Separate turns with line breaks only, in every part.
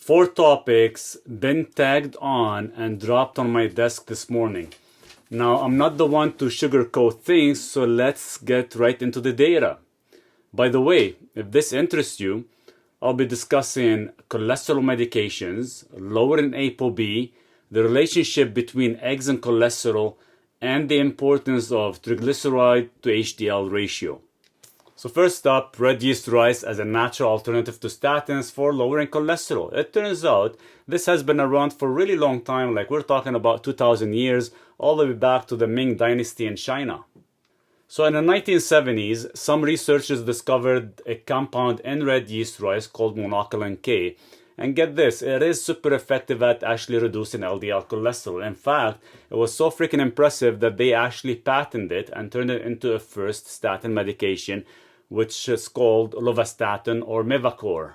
4 topics been tagged on and dropped on my desk this morning. Now, I'm not the one to sugarcoat things, so let's get right into the data. By the way, if this interests you, I'll be discussing cholesterol medications, lowering ApoB, the relationship between eggs and cholesterol, and the importance of triglyceride to HDL ratio. So first up, red yeast rice as a natural alternative to statins for lowering cholesterol. It turns out this has been around for a really long time, like we're talking about 2000 years, all the way back to the Ming Dynasty in China. So in the 1970s, some researchers discovered a compound in red yeast rice called monocolin K. And get this, it is super effective at actually reducing LDL cholesterol. In fact, it was so freaking impressive that they actually patented it and turned it into a first statin medication, which is called lovastatin or Mevacor.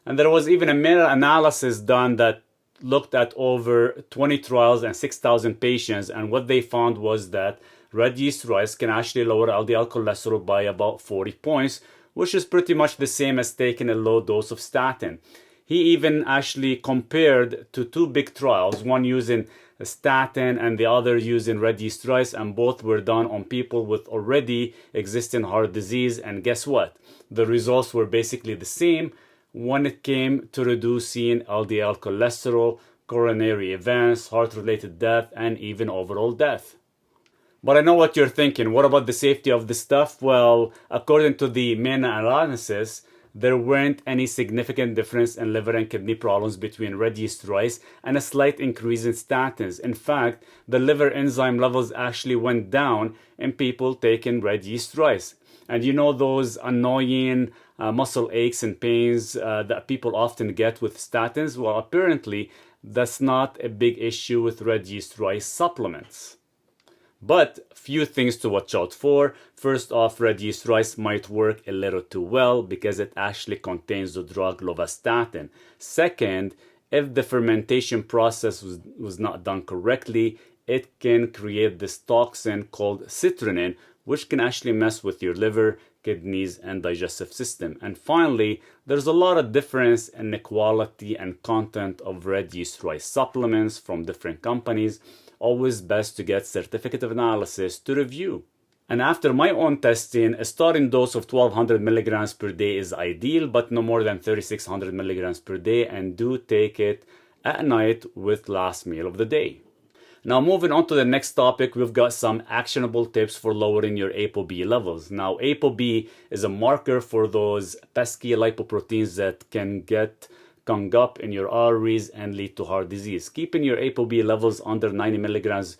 And there was even a meta-analysis done that looked at over 20 trials and 6,000 patients, and what they found was that red yeast rice can actually lower LDL cholesterol by about 40 points, which is pretty much the same as taking a low dose of statin. He even actually compared to 2 big trials, one using a statin and the other using red yeast rice, and both were done on people with already existing heart disease. And guess what? The results were basically the same when it came to reducing LDL cholesterol, coronary events, heart-related death, and even overall death. But I know what you're thinking. What about the safety of this stuff? Well, according to the meta-analysis, there weren't any significant difference in liver and kidney problems between red yeast rice and a slight increase in statins. In fact, the liver enzyme levels actually went down in people taking red yeast rice. And you know those annoying muscle aches and pains that people often get with statins? Well, apparently that's not a big issue with red yeast rice supplements. But few things to watch out for. First off, red yeast rice might work a little too well because it actually contains the drug lovastatin. Second, if the fermentation process was not done correctly, it can create this toxin called citrulline, which can actually mess with your liver, kidneys, and digestive system. And finally, there's a lot of difference in the quality and content of red yeast rice supplements from different companies. Always best to get certificate of analysis to review. And after my own testing, a starting dose of 1200 milligrams per day is ideal, but no more than 3600 milligrams per day, and do take it at night with last meal of the day. Now moving on to the next topic, we've got some actionable tips for lowering your ApoB levels. Now ApoB is a marker for those pesky lipoproteins that can get hung up in your arteries and lead to heart disease. Keeping your ApoB levels under 90 milligrams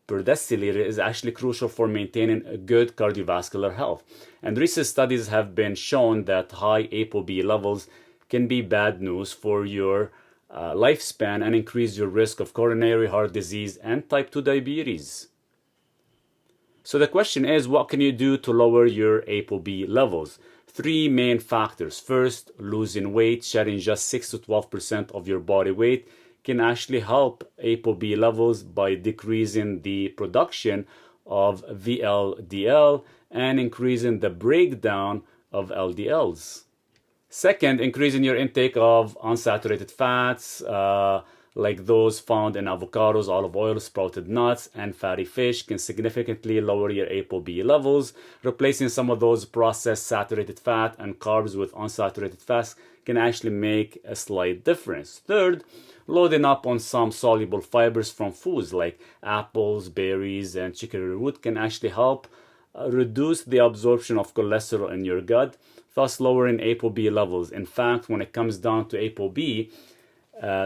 per deciliter is actually crucial for maintaining a good cardiovascular health. And recent studies have been shown that high ApoB levels can be bad news for your lifespan and increase your risk of coronary heart disease and type 2 diabetes. So the question is, what can you do to lower your ApoB levels? 3 main factors. First, losing weight. Shedding just 6 to 12% of your body weight can actually help ApoB levels by decreasing the production of VLDL and increasing the breakdown of LDLs. Second, increasing your intake of unsaturated fats, like those found in avocados, olive oil, sprouted nuts, and fatty fish can significantly lower your ApoB levels. Replacing some of those processed saturated fat and carbs with unsaturated fats can actually make a slight difference. Third, loading up on some soluble fibers from foods like apples, berries, and chicory root can actually help reduce the absorption of cholesterol in your gut, thus lowering ApoB levels. In fact, when it comes down to ApoB,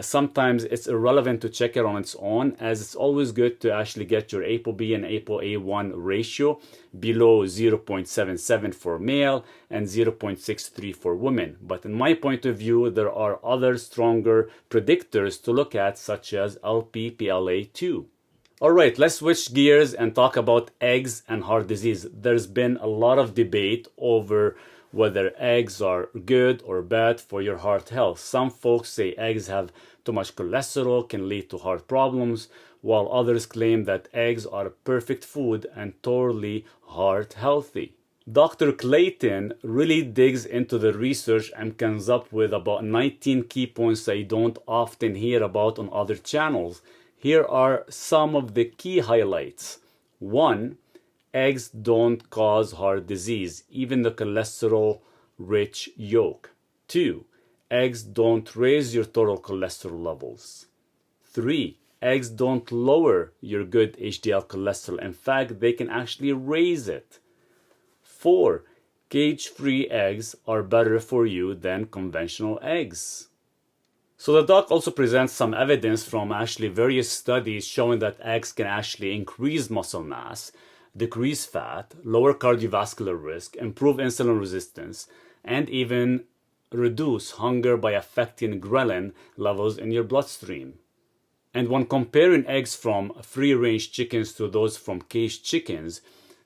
sometimes it's irrelevant to check it on its own, as it's always good to actually get your ApoB and ApoA1 ratio below 0.77 for male and 0.63 for women. But in my point of view, there are other stronger predictors to look at, such as LPPLA2. Alright, let's switch gears and talk about eggs and heart disease. There's been a lot of debate over whether eggs are good or bad for your heart health. Some folks say eggs have too much cholesterol, can lead to heart problems, while others claim that eggs are a perfect food and totally heart healthy. Dr. Clayton really digs into the research and comes up with about 19 key points that you don't often hear about on other channels. Here are some of the key highlights. 1. Eggs don't cause heart disease, even the cholesterol-rich yolk. 2. Eggs don't raise your total cholesterol levels. 3. Eggs don't lower your good HDL cholesterol. In fact, they can actually raise it. 4. Cage-free eggs are better for you than conventional eggs. So the doc also presents some evidence from actually various studies showing that eggs can actually increase muscle mass, decrease fat, lower cardiovascular risk, improve insulin resistance, and even reduce hunger by affecting ghrelin levels in your bloodstream. And when comparing eggs from free-range chickens to those from caged chickens,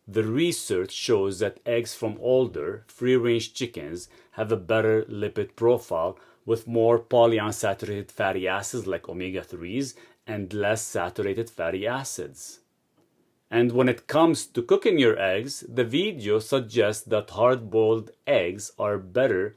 the research shows that eggs from older, free-range chickens have a better lipid profile with more polyunsaturated fatty acids like omega-3s and less saturated fatty acids. And when it comes to cooking your eggs, the video suggests that hard-boiled eggs are better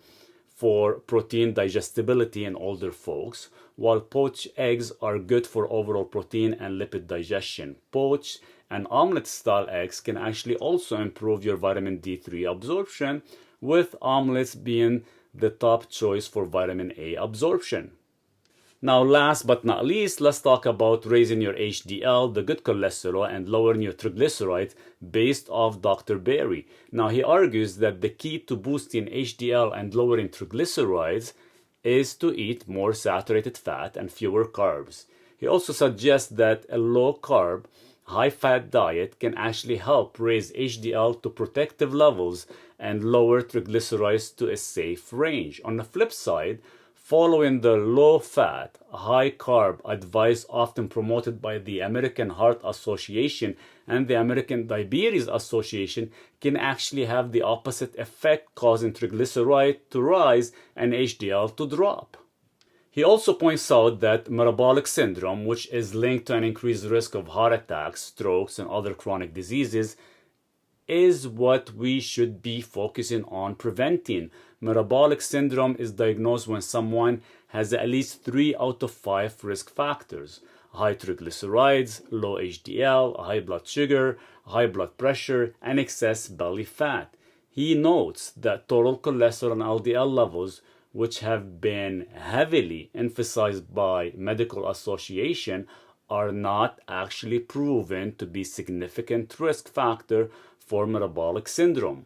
for protein digestibility in older folks, while poached eggs are good for overall protein and lipid digestion. Poached and omelet-style eggs can actually also improve your vitamin D3 absorption, with omelets being the top choice for vitamin A absorption. Now, last but not least, let's talk about raising your HDL, the good cholesterol, and lowering your triglycerides based off Dr. Berry. Now, he argues that the key to boosting HDL and lowering triglycerides is to eat more saturated fat and fewer carbs. He also suggests that a low-carb, high-fat diet can actually help raise HDL to protective levels and lower triglycerides to a safe range. On the flip side, following the low-fat, high-carb advice often promoted by the American Heart Association and the American Diabetes Association can actually have the opposite effect, causing triglycerides to rise and HDL to drop. He also points out that metabolic syndrome, which is linked to an increased risk of heart attacks, strokes, and other chronic diseases, is what we should be focusing on preventing. Metabolic syndrome is diagnosed when someone has at least 3 out of 5 risk factors: high triglycerides, low HDL, high blood sugar, high blood pressure, and excess belly fat. He notes that total cholesterol and LDL levels, which have been heavily emphasized by medical association, are not actually proven to be significant risk factor for metabolic syndrome.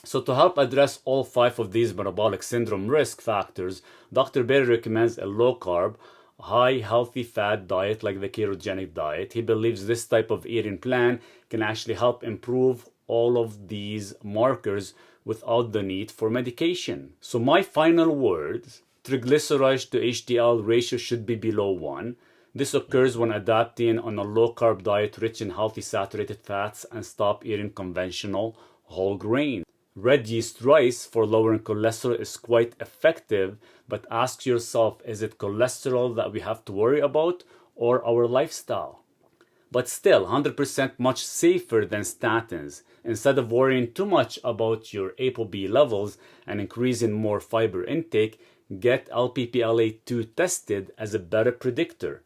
So to help address all 5 of these metabolic syndrome risk factors, Dr. Berry recommends a low-carb, high healthy fat diet like the ketogenic diet. He believes this type of eating plan can actually help improve all of these markers without the need for medication. So my final words: triglycerides to HDL ratio should be below 1. This occurs when adapting on a low-carb diet rich in healthy saturated fats and stop eating conventional whole grain. Red yeast rice for lowering cholesterol is quite effective, but ask yourself, is it cholesterol that we have to worry about or our lifestyle? But still, 100% much safer than statins. Instead of worrying too much about your ApoB levels and increasing more fiber intake, get LPPLA2 tested as a better predictor.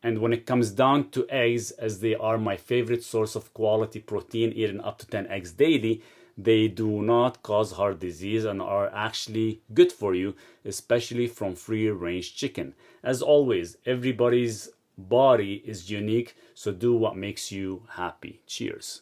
And when it comes down to eggs, as they are my favorite source of quality protein, eating up to 10 eggs daily, they do not cause heart disease and are actually good for you, especially from free-range chicken. As always, everybody's body is unique, so do what makes you happy. Cheers.